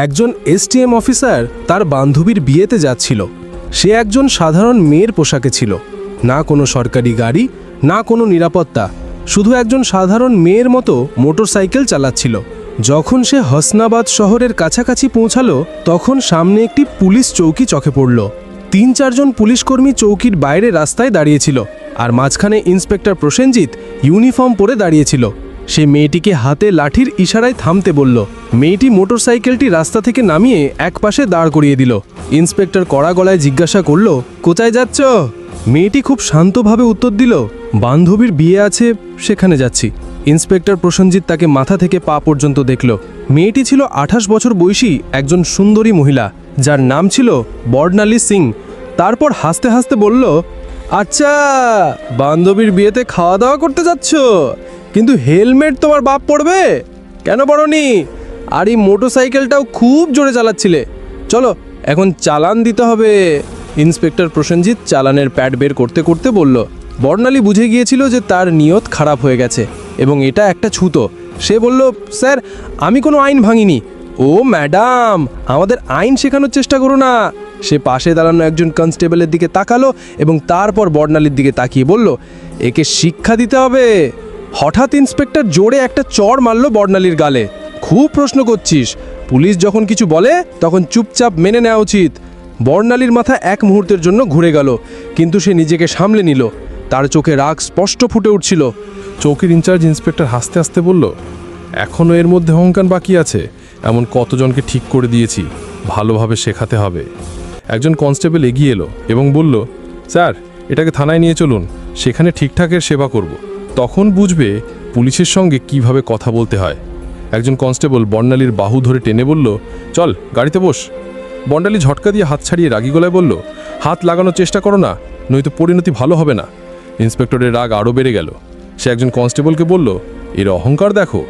একজন STM officer তার বান্ধবীর বিয়েতে যাচ্ছিল। সে একজন সাধারণ মেয়ের পোশাকে ছিল, না কোনো সরকারি গাড়ি, না কোনো নিরাপত্তা, শুধু একজন সাধারণ মেয়ের মতো মোটরসাইকেল চালাচ্ছিল। যখন সে হাসনাবাদ শহরের কাছাকাছি পৌঁছালো, তখন সামনে একটি পুলিশ চৌকি চোখে পড়ল। ৩-৪ জন পুলিশকর্মী চৌকির বাইরে রাস্তায় দাঁড়িয়েছিল, আর মাঝখানে ইন্সপেক্টর প্রসেনজিৎ ইউনিফর্ম পরে দাঁড়িয়েছিল। সে মেয়েটিকে হাতে লাঠির ইশারায় থামতে বলল। মেয়েটি মোটরসাইকেলটি রাস্তা থেকে নামিয়ে একপাশে দাঁড় করিয়ে দিল। ইন্সপেক্টর কড়া গলায় জিজ্ঞাসা করল, কোথায় যাচ্ছ? মেয়েটি খুব শান্তভাবে উত্তর দিল, বান্ধবীর বিয়ে আছে, সেখানে যাচ্ছি। ইন্সপেক্টর প্রসেনজিৎ তাকে মাথা থেকে পা পর্যন্ত দেখল। মেয়েটি ছিল 28 বছর বয়সী একজন সুন্দরী মহিলা, যার নাম ছিল বর্ণালী সিং। তারপর হাসতে হাসতে বলল, আচ্ছা, বান্ধবীর বিয়েতে খাওয়া দাওয়া করতে যাচ্ছ, কিন্তু হেলমেট তোমার বাপ পড়বে কেন পড়নি? আর এই মোটরসাইকেলটাও খুব জোরে চালাচ্ছিলে। চলো, এখন চালান দিতে হবে। ইন্সপেক্টর প্রসেনজিৎ চালানের প্যাড বের করতে করতে বলল। বর্ণালী বুঝে গিয়েছিল যে তার নিয়ত খারাপ হয়ে গেছে এবং এটা একটা ছুতো। সে বলল, স্যার, আমি কোনো আইন ভাঙিনি। ও ম্যাডাম, আমাদের আইন শেখানোর চেষ্টা করো না। সে পাশে দাঁড়ানো একজন কনস্টেবলের দিকে তাকালো এবং তারপর বর্ণালীর দিকে তাকিয়ে বলল, একে শিক্ষা দিতে হবে। হঠাৎ ইন্সপেক্টর জোরে একটা চড় মারল বর্ণালীর গালে। খুব প্রশ্ন করছিস, পুলিশ যখন কিছু বলে তখন চুপচাপ মেনে নেওয়া উচিত। বর্ণালীর মাথা এক মুহূর্তের জন্য ঘুরে গেল, কিন্তু সে নিজেকে সামলে নিল। তার চোখে রাগ স্পষ্ট ফুটে উঠছিল। চৌকির ইনচার্জ ইন্সপেক্টর হাসতে হাসতে বলল, এখনও এর মধ্যে অহংকার বাকি আছে। এমন কতজনকে ঠিক করে দিয়েছি, ভালোভাবে শেখাতে হবে। একজন কনস্টেবল এগিয়ে এলো এবং বলল, স্যার, এটাকে থানায় নিয়ে চলুন, সেখানে ঠিকঠাকের সেবা করব। তখন বুঝবে পুলিশের সঙ্গে কিভাবে কথা বলতে হয়। একজন কনস্টেবল বর্ণালীর বাহু ধরে টেনে বলল, চল, গাড়িতে বস। বর্ণালী ঝটকা দিয়ে হাত ছাড়িয়ে রাগী গলায় বলল, হাত লাগানোর চেষ্টা করো না, নয়তো পরিণতি ভালো হবে না। ইন্সপেক্টরের রাগ আরও বেড়ে গেল। সে একজন কনস্টেবলকে বলল, এর অহংকার দেখো।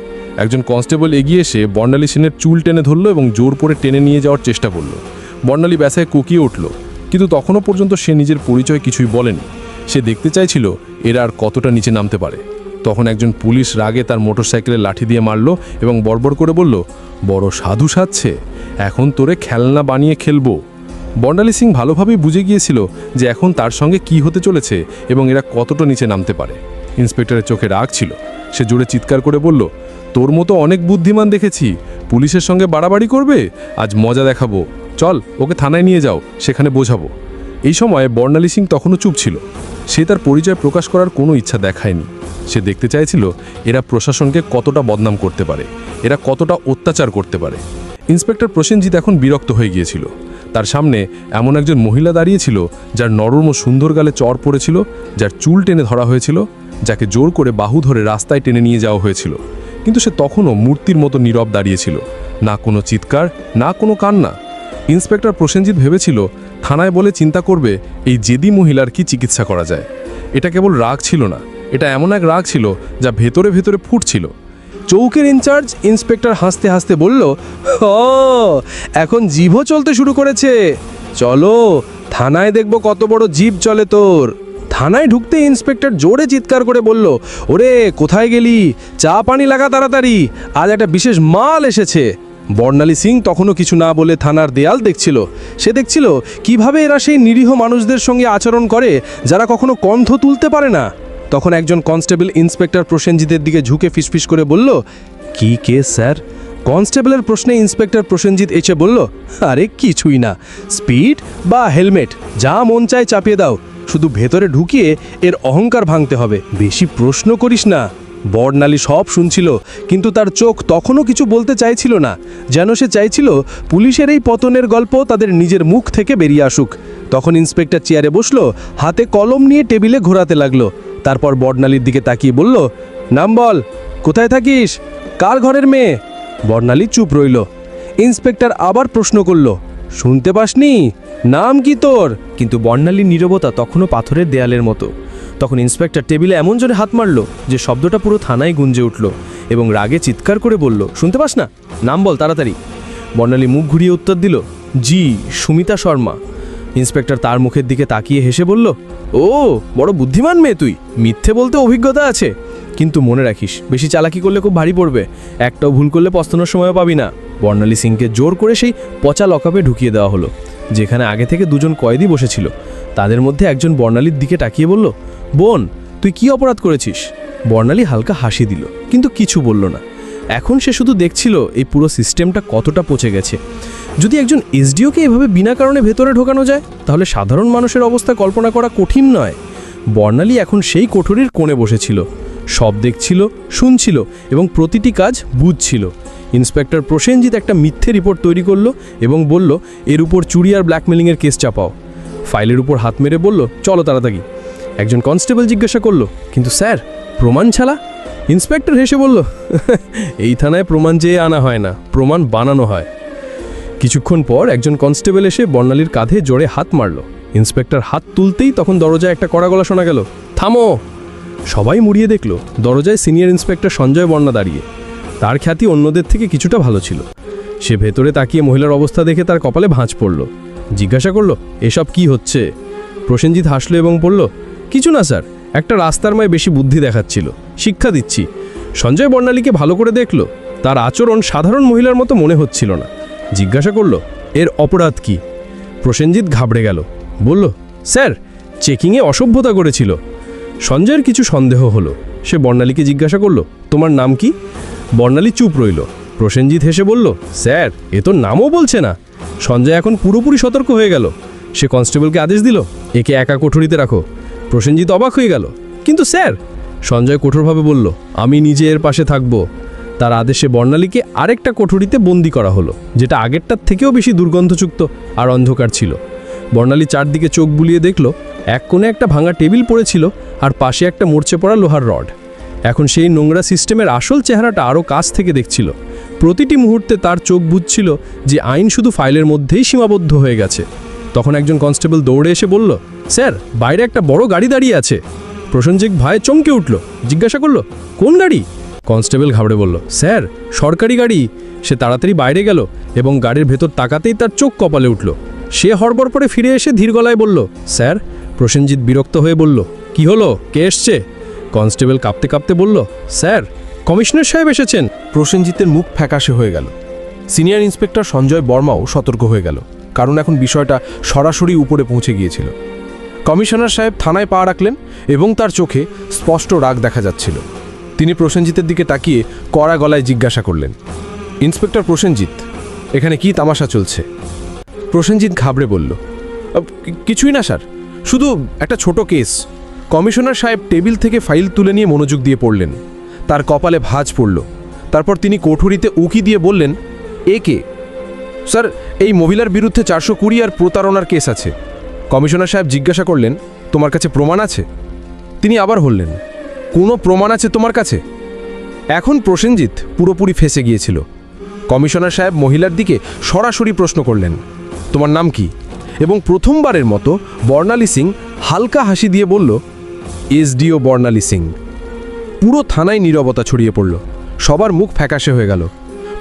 একজন কনস্টেবল এগিয়ে এসে বর্ণালী সেনের চুল টেনে ধরল এবং জোর করে টেনে নিয়ে যাওয়ার চেষ্টা করল। বর্ণালী ব্যথায় কুকিয়ে উঠল, কিন্তু তখনও পর্যন্ত সে নিজের পরিচয় কিছুই বলেনি। সে দেখতে চাইছিল এরা আর কতটা নিচে নামতে পারে। তখন একজন পুলিশ রাগে তার মোটরসাইকেলে লাঠি দিয়ে মারল এবং বড়বড় করে বলল, বড় সাধু সাজছে, এখন তোরে খেলনা বানিয়ে খেলবো। বর্ণালী সিং ভালোভাবেই বুঝে গিয়েছিল যে এখন তার সঙ্গে কি হতে চলেছে এবং এরা কতটা নিচে নামতে পারে। ইন্সপেক্টরের চোখে রাগ ছিল। সে জোরে চিৎকার করে বলল, তোর মতো অনেক বুদ্ধিমান দেখেছি, পুলিশের সঙ্গে বাড়াবাড়ি করবে, আজ মজা দেখাবো। চল, ওকে থানায় নিয়ে যাও, সেখানে বোঝাবো। এই সময় বর্ণালী সিং তখনও চুপ ছিল। সে তার পরিচয় প্রকাশ করার কোনো ইচ্ছা দেখায়নি। সে দেখতে চাইছিল এরা প্রশাসনকে কতটা বদনাম করতে পারে, এরা কতটা অত্যাচার করতে পারে। ইন্সপেক্টর প্রসেনজিৎ এখন বিরক্ত হয়ে গিয়েছিল। তার সামনে এমন একজন মহিলা দাঁড়িয়েছিল যার নরম ও সুন্দর গালে চড় পড়েছিল, যার চুল টেনে ধরা হয়েছিল, যাকে জোর করে বাহু ধরে রাস্তায় টেনে নিয়ে যাওয়া হয়েছিল। কিন্তু সে তখনও মূর্তির মতো নীরব দাঁড়িয়েছিল, না কোনো চিৎকার, না কোনো কান্না। ইন্সপেক্টর প্রসেনজিৎ ভেবেছিল থানায় বলে চিন্তা করবে এই জেদি মহিলার কি চিকিৎসা করা যায়। এটা কেবল রাগ ছিল না, এটা এমন এক রাগ ছিল যা ভেতরে ভেতরে ফুটছিল। চৌকির ইনচার্জ ইন্সপেক্টর হাসতে হাসতে বলল, ও, এখন জিভও চলতে শুরু করেছে। চলো, থানায় দেখবো কত বড় জিভ চলে তোর। থানায় ঢুকতে ইন্সপেক্টর জোরে চিৎকার করে বলল, ওরে, কোথায় গেলি? চা পানি লাগা তাড়াতাড়ি, আজ একটা বিশেষ মাল এসেছে। বর্ণালী সিং তখনও কিছু না বলে থানার দেয়াল দেখছিল। সে দেখছিল কিভাবে এরা সেই নিরীহ মানুষদের সঙ্গে আচরণ করে যারা কখনো কণ্ঠ তুলতে পারে না। তখন একজন কনস্টেবল ইন্সপেক্টর প্রসেনজিতের দিকে ঝুঁকে ফিসফিস করে বলল, কি কেস স্যার? কনস্টেবলের প্রশ্নে ইন্সপেক্টর প্রসেনজিৎ এসে বলল, আরে কিছুই না, স্পিড বা হেলমেট, যা মন চায় চাপিয়ে দাও, শুধু ভেতরে ঢুকিয়ে এর অহংকার ভাঙতে হবে, বেশি প্রশ্ন করিস না। বর্ণালী সব শুনছিল, কিন্তু তার চোখ তখনও কিছু বলতে চাইছিল না, যেন সে চাইছিল পুলিশের এই পতনের গল্প তাদের নিজের মুখ থেকে বেরিয়ে আসুক। তখন ইন্সপেক্টর চেয়ারে বসলো, হাতে কলম নিয়ে টেবিলে ঘোরাতে লাগলো। তারপর বর্ণালীর দিকে তাকিয়ে বলল, নাম বল, কোথায় থাকিস, কার ঘরের মেয়ে? বর্ণালী চুপ রইল। ইন্সপেক্টর আবার প্রশ্ন করল, শুনতে পাসনি? নাম কি তোর? কিন্তু বর্ণালীর নীরবতা তখনও পাথরের দেয়ালের মতো। তখন ইন্সপেক্টর টেবিলে এমন জোরে হাত মারল যে শব্দটা পুরো থানায় গুঞ্জে উঠল এবং রাগে চিৎকার করে বলল, শুনতে পাস না? নাম বল তাড়াতাড়ি। বর্ণালী মুখ ঘুরিয়ে উত্তর দিল, জি, সুমিতা শর্মা। ইন্সপেক্টর তার মুখের দিকে তাকিয়ে হেসে বলল, ও, বড় বুদ্ধিমান মেয়ে তুই, মিথ্যে বলতে অভিজ্ঞতা আছে, কিন্তু মনে রাখিস বেশি চালাকি করলে খুব ভারী পড়বে, একটাও ভুল করলে পস্তানোর সময়ও পাবি না। বর্ণালী সিংকে জোর করে সেই পচা লকআপে ঢুকিয়ে দেওয়া হলো, যেখানে আগে থেকে দুজন কয়েদি বসেছিল। তাদের মধ্যে একজন বর্ণালীর দিকে তাকিয়ে বলল, বোন, তুই কি অপরাধ করেছিস? বর্ণালী হালকা হাসি দিল, কিন্তু কিছু বলল না। এখন সে শুধু দেখছিল এই পুরো সিস্টেমটা কতটা পচে গেছে। যদি একজন এসডিওকে এভাবে বিনা কারণে ভেতরে ঢোকানো যায়, তাহলে সাধারণ মানুষের অবস্থা কল্পনা করা কঠিন নয়। বর্ণালী এখন সেই কোঠরির কোণে বসেছিল, সব দেখছিল, শুনছিল এবং প্রতিটি কাজ বুঝছিল। ইন্সপেক্টর প্রসেনজিৎ একটা মিথ্যে রিপোর্ট তৈরি করলো এবং বলল, এর উপর চুরি আর ব্ল্যাকমেলিংয়ের কেস চাপাও। ফাইলের উপর হাত মেরে বলল, চলো তাড়াতাড়ি। একজন কনস্টেবল জিজ্ঞাসা করলো, কিন্তু স্যার, প্রমাণ ছাড়া? ইন্সপেক্টর হেসে বলল, এই থানায় প্রমাণ চেয়ে আনা হয় না, প্রমাণ বানানো হয়। কিছুক্ষণ পর একজন কনস্টেবল এসে বর্ণালীর কাঁধে জোরে হাত মারল। ইন্সপেক্টর হাত তুলতেই তখন দরজায় একটা কড়া গলা শোনা গেল, থামো। সবাই মুড়িয়ে দেখল দরজায় সিনিয়র ইন্সপেক্টর সঞ্জয় বর্ণা দাঁড়িয়ে। তার খ্যাতি অন্যদের থেকে কিছুটা ভালো ছিল। সে ভেতরে তাকিয়ে মহিলার অবস্থা দেখে তার কপালে ভাঁজ পড়ল। জিজ্ঞাসা করল, এসব কি হচ্ছে? প্রসেনজিৎ হাসল এবং বলল, কিছু না স্যার, একটা রাস্তার মায় বেশি বুদ্ধি দেখাচ্ছিল, শিক্ষা দিচ্ছি। সঞ্জয় বর্ণালীকে ভালো করে দেখল, তার আচরণ সাধারণ মহিলার মতো মনে হচ্ছিল না। জিজ্ঞাসা করল, এর অপরাধ কি? প্রসেনজিৎ ঘাবড়ে গেল, বলল, স্যার, চেকিংয়ে অসভ্যতা করেছিল। সঞ্জয়ের কিছু সন্দেহ হলো। সে বর্ণালীকে জিজ্ঞাসা করল, তোমার নাম কি? বর্ণালী চুপ রইল। প্রসেনজিৎ হেসে বলল, স্যার, এ তো নামও বলছে না। সঞ্জয় এখন পুরোপুরি সতর্ক হয়ে গেল। সে কনস্টেবলকে আদেশ দিল, একে একা কোঠরিতে রাখো। প্রসেনজিৎ অবাক হয়ে গেল, কিন্তু স্যার? সঞ্জয় কঠোরভাবে বলল, আমি নিজে এর পাশে থাকব। তার আদেশে বর্ণালীকে আরেকটা কোঠরিতে বন্দি করা হলো, যেটা আগেরটার থেকেও বেশি দুর্গন্ধযুক্ত আর অন্ধকার ছিল। বর্ণালী চারদিকে চোখ বুলিয়ে দেখল, এক কোণে একটা ভাঙা টেবিল পড়েছিল আর পাশে একটা মরচে পড়া লোহার রড। এখন সেই নোংরা সিস্টেমের আসল চেহারাটা আরও কাছ থেকে দেখছিল। প্রতিটি মুহূর্তে তার চোখ বুঝছিল যে আইন শুধু ফাইলের মধ্যেই সীমাবদ্ধ হয়ে গেছে। তখন একজন কনস্টেবল দৌড়ে এসে বলল, স্যার, বাইরে একটা বড় গাড়ি দাঁড়িয়ে আছে। প্রসেনজিৎ ভয়ে চমকে উঠল, জিজ্ঞাসা করল, কোন গাড়ি? কনস্টেবল ঘাবড়ে বলল, স্যার, সরকারি গাড়ি। সে তাড়াতাড়ি বাইরে গেল এবং গাড়ির ভেতর তাকাতেই তার চোখ কপালে উঠল। সে হড়বড় পরে ফিরে এসে ধীর গলায় বলল, স্যার। প্রসেনজিৎ বিরক্ত হয়ে বলল, কি হলো, কে এসছে? কনস্টেবল কাঁপতে কাঁপতে বলল, স্যার, কমিশনার সাহেব এসেছেন। প্রসেনজিতের মুখ ফ্যাকাশে হয়ে গেল। সিনিয়র ইন্সপেক্টর সঞ্জয় বর্মাও সতর্ক হয়ে গেল, কারণ এখন বিষয়টা সরাসরি উপরে পৌঁছে গিয়েছিল। কমিশনার সাহেব থানায় পা রাখলেন এবং তার চোখে স্পষ্ট রাগ দেখা যাচ্ছিল। তিনি প্রসেনজিতের দিকে তাকিয়ে কড়া গলায় জিজ্ঞাসা করলেন, ইন্সপেক্টর প্রসেনজিৎ, এখানে কি তামাশা চলছে? প্রসেনজিৎ ঘাবড়ে বলল, কিছুই না স্যার, শুধু একটা ছোট কেস। কমিশনার সাহেব টেবিল থেকে ফাইল তুলে নিয়ে মনোযোগ দিয়ে পড়লেন। তার কপালে ভাঁজ পড়ল। তারপর তিনি কোঠরিতে উকি দিয়ে বললেন, এ কে? স্যার, এই মহিলার বিরুদ্ধে 420 আর প্রতারণার কেস আছে। কমিশনার সাহেব জিজ্ঞাসা করলেন, তোমার কাছে প্রমাণ আছে? তিনি আবার বললেন, কোনো প্রমাণ আছে তোমার কাছে? এখন প্রসেনজিৎ পুরোপুরি ফেঁসে গিয়েছিল। কমিশনার সাহেব মহিলার দিকে সরাসরি প্রশ্ন করলেন, তোমার নাম কি? এবং প্রথমবারের মতো বর্ণালী সিং হালকা হাসি দিয়ে বলল, এসডিও বর্ণালী সিং। পুরো থানায় নীরবতা ছড়িয়ে পড়ল। সবার মুখ ফ্যাকাশে হয়ে গেল।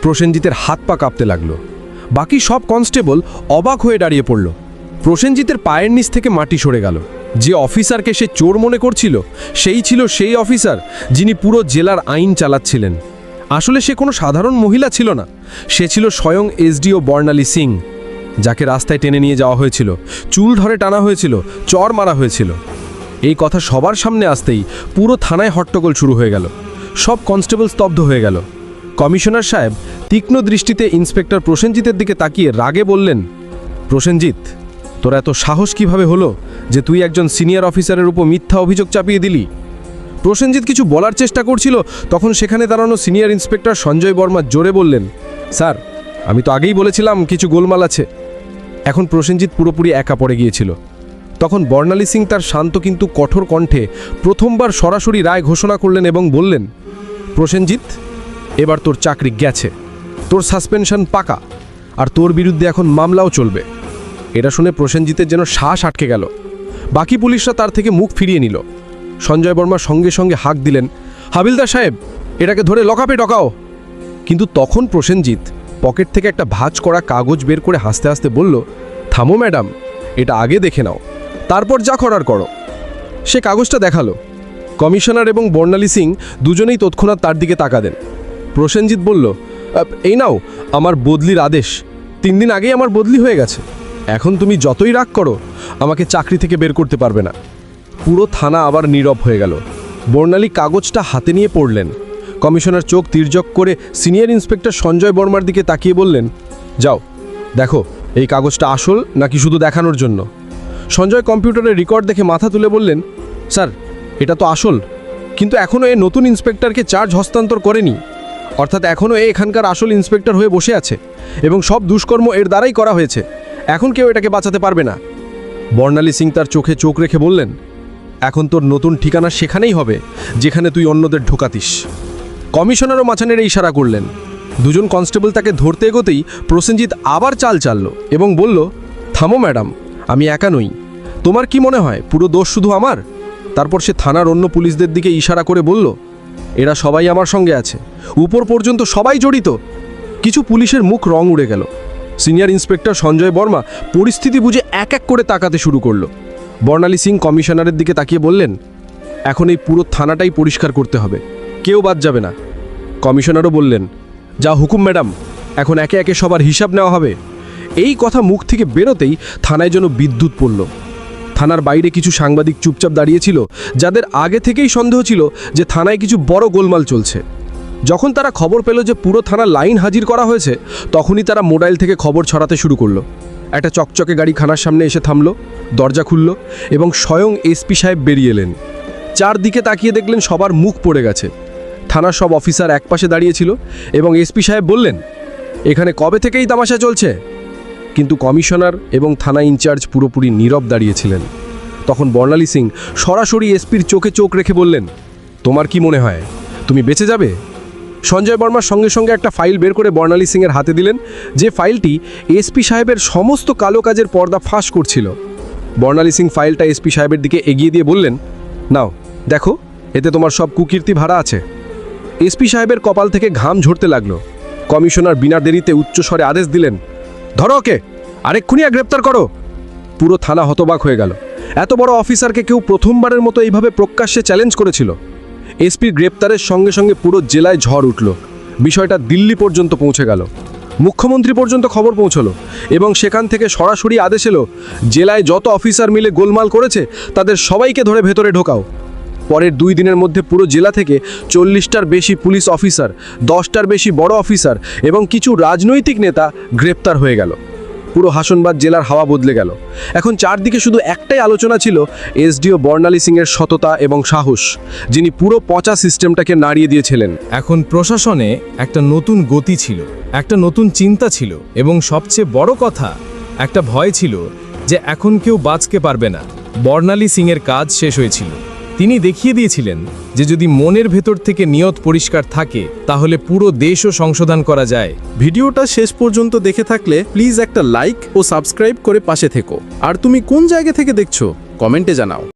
প্রসেনজিতের হাত পা কাঁপতে লাগলো। বাকি সব কনস্টেবল অবাক হয়ে দাঁড়িয়ে পড়ল। প্রসেনজিতের পায়ের নিচ থেকে মাটি সরে গেল। যে অফিসারকে সে চোর মনে করছিল, সেই ছিল সেই অফিসার যিনি পুরো জেলার আইন চালাচ্ছিলেন। আসলে সে কোনো সাধারণ মহিলা ছিল না, সে ছিল স্বয়ং এসডিও বর্ণালী সিং, যাকে রাস্তায় টেনে নিয়ে যাওয়া হয়েছিল, চুল ধরে টানা হয়েছিল, চর মারা হয়েছিল। এই কথা সবার সামনে আসতেই পুরো থানায় হট্টগোল শুরু হয়ে গেল। সব কনস্টেবল স্তব্ধ হয়ে গেল। কমিশনার সাহেব তীক্ষ্ণ দৃষ্টিতে ইন্সপেক্টর প্রসেনজিতের দিকে তাকিয়ে রাগে বললেন, প্রসেনজিৎ, তোর এত সাহস কিভাবে হলো যে তুই একজন সিনিয়র অফিসারের উপর মিথ্যা অভিযোগ চাপিয়ে দিলি? প্রসেনজিৎ কিছু বলার চেষ্টা করছিল, তখন সেখানে দাঁড়ানো সিনিয়র ইন্সপেক্টর সঞ্জয় বর্মা জোরে বললেন, স্যার, আমি তো আগেই বলেছিলাম কিছু গোলমাল আছে। এখন প্রসেনজিৎ পুরোপুরি একা পড়ে গিয়েছিল। তখন বর্ণালী সিং তার শান্ত কিন্তু কঠোর কণ্ঠে প্রথমবার সরাসরি রায় ঘোষণা করলেন এবং বললেন, প্রসেনজিৎ, এবার তোর চাকরি গেছে, তোর সাসপেনশন পাকা, আর তোর বিরুদ্ধে এখন মামলাও চলবে। এটা শুনে প্রসেনজিতের যেন শ্বাস আটকে গেল। বাকি পুলিশরা তার থেকে মুখ ফিরিয়ে নিল। সঞ্জয় বর্মা সঙ্গে সঙ্গে হাঁক দিলেন, হাবিলদার সাহেব, এটাকে ধরে লকআপে ঢোকাও। কিন্তু তখন প্রসেনজিৎ পকেট থেকে একটা ভাঁজ করা কাগজ বের করে হাসতে হাসতে বলল, থামো ম্যাডাম, এটা আগে দেখে নাও, তারপর যা করার করো। সে কাগজটা দেখালো। কমিশনার এবং বর্ণালী সিং দুজনেই তৎক্ষণাৎ তার দিকে তাকালেন। প্রসেনজিৎ বলল, এই নাও আমার বদলির আদেশ। 3 দিন আগেই আমার বদলি হয়ে গেছে। এখন তুমি যতই রাগ করো আমাকে চাকরি থেকে বের করতে পারবে না। পুরো থানা আবার নীরব হয়ে গেল। বর্ণালী কাগজটা হাতে নিয়ে পড়লেন। কমিশনার চোখ তির্যক করে সিনিয়র ইন্সপেক্টর সঞ্জয় বর্মার দিকে তাকিয়ে বললেন, যাও দেখো এই কাগজটা আসল নাকি শুধু দেখানোর জন্য। সঞ্জয় কম্পিউটারের রেকর্ড দেখে মাথা তুলে বললেন, স্যার এটা তো আসল, কিন্তু এখনও এ নতুন ইন্সপেক্টরকে চার্জ হস্তান্তর করেনি। অর্থাৎ এখনও এখানকার আসল ইন্সপেক্টর হয়ে বসে আছে এবং সব দুষ্কর্ম এর দ্বারাই করা হয়েছে। এখন কেউ এটাকে বাঁচাতে পারবে না। বর্ণালী সিং তার চোখে চোখ রেখে বললেন, এখন তোর নতুন ঠিকানা সেখানেই হবে যেখানে তুই অন্যদের ঢোকাতিস। কমিশনারও মাঝানের ইশারা করলেন। দুজন কনস্টেবল তাকে ধরতে এগোতেই প্রসেনজিৎ আবার চাল চালল এবং বলল, থামো ম্যাডাম, আমি একা নই। তোমার কি মনে হয় পুরো দোষ শুধু আমার? তারপর সে থানার অন্য পুলিশদের দিকে ইশারা করে বলল, এরা সবাই আমার সঙ্গে আছে, উপর পর্যন্ত সবাই জড়িত। কিছু পুলিশের মুখ রং উড়ে গেল। সিনিয়র ইন্সপেক্টর সঞ্জয় বর্মা পরিস্থিতি বুঝে এক এক করে তাকাতে শুরু করলো। বর্ণালী সিং কমিশনারের দিকে তাকিয়ে বললেন, এখন এই পুরো থানাটাই পরিষ্কার করতে হবে, কেউ বাদ যাবে না। কমিশনারও বললেন, যা হুকুম ম্যাডাম, এখন একে একে সবার হিসাব নেওয়া হবে। এই কথা মুখ থেকে বেরোতেই থানায় যেন বিদ্যুৎ পড়ল। থানার বাইরে কিছু সাংবাদিক চুপচাপ দাঁড়িয়েছিল, যাদের আগে থেকেই সন্দেহ ছিল যে থানায় কিছু বড় গোলমাল চলছে। যখন তারা খবর পেল যে পুরো থানা লাইন হাজির করা হয়েছে, তখনই তারা মোবাইল থেকে খবর ছড়াতে শুরু করলো। একটা চকচকে গাড়ি থানার সামনে এসে থামলো, দরজা খুলল এবং স্বয়ং এসপি সাহেব বেরিয়ে এলেন। চারদিকে তাকিয়ে দেখলেন সবার মুখ পড়ে গেছে। থানার সব অফিসার একপাশে দাঁড়িয়েছিল এবং এসপি সাহেব বললেন, এখানে কবে থেকেই তামাশা চলছে? কিন্তু কমিশনার এবং থানা ইনচার্জ পুরোপুরি নীরব দাঁড়িয়েছিলেন। তখন বর্ণালী সিং সরাসরি এসপির চোখে চোখ রেখে বললেন, তোমার কি মনে হয় তুমি বেঁচে যাবে? সঞ্জয় বর্মার সঙ্গে সঙ্গে একটা ফাইল বের করে বর্ণালী সিংয়ের হাতে দিলেন, যে ফাইলটি এসপি সাহেবের সমস্ত কালো কাজের পর্দা ফাঁস করছিল। বর্ণালী সিং ফাইলটা এসপি সাহেবের দিকে এগিয়ে দিয়ে বললেন, নাও দেখো, এতে তোমার সব কুকীর্তি ভাড়া আছে। এসপি সাহেবের কপাল থেকে ঘাম ঝরতে লাগলো। কমিশনার বিনা দেরিতে উচ্চস্বরে আদেশ দিলেন, ধরো ওকে, আরেকক্ষুনি গ্রেপ্তার করো। পুরো থানা হতবাক হয়ে গেল। এত বড় অফিসারকে কেউ প্রথমবারের মতো এইভাবে প্রকাশ্যে চ্যালেঞ্জ করেছিল। এসপির গ্রেপ্তারের সঙ্গে সঙ্গে পুরো জেলায় ঝড় উঠল। বিষয়টা দিল্লি পর্যন্ত পৌঁছে গেল। মুখ্যমন্ত্রী পর্যন্ত খবর পৌঁছলো এবং সেখান থেকে সরাসরি আদেশ এলো, জেলায় যত অফিসার মিলে গোলমাল করেছে তাদের সবাইকে ধরে ভেতরে ঢোকাও। পরের 2 দিনের মধ্যে পুরো জেলা থেকে 40টার বেশি পুলিশ অফিসার, 10টার বেশি বড় অফিসার এবং কিছু রাজনৈতিক নেতা গ্রেপ্তার হয়ে গেল। পুরো হাসনবাদ জেলার হাওয়া বদলে গেল। এখন চারদিকে শুধু একটাই আলোচনা ছিল, এসডিও বর্ণালী সিংয়ের সততা এবং সাহস, যিনি পুরো পচা সিস্টেমটাকে নাড়িয়ে দিয়েছিলেন। এখন প্রশাসনে একটা নতুন গতি ছিল, একটা নতুন চিন্তা ছিল এবং সবচেয়ে বড় কথা, একটা ভয় ছিল যে এখন কেউ বাঁচতে পারবে না। বর্ণালী সিংয়ের কাজ শেষ হয়েছিল। তিনি দেখিয়ে দিয়েছিলেন যে যদি মনের ভেতর থেকে নিয়ত পরিষ্কার থাকে তাহলে পুরো দেশও সংশোধন করা যায়। ভিডিওটা শেষ পর্যন্ত দেখে থাকলে প্লিজ একটা লাইক ও সাবস্ক্রাইব করে পাশে থেকো। আর তুমি কোন জায়গা থেকে দেখছো কমেন্টে জানাও।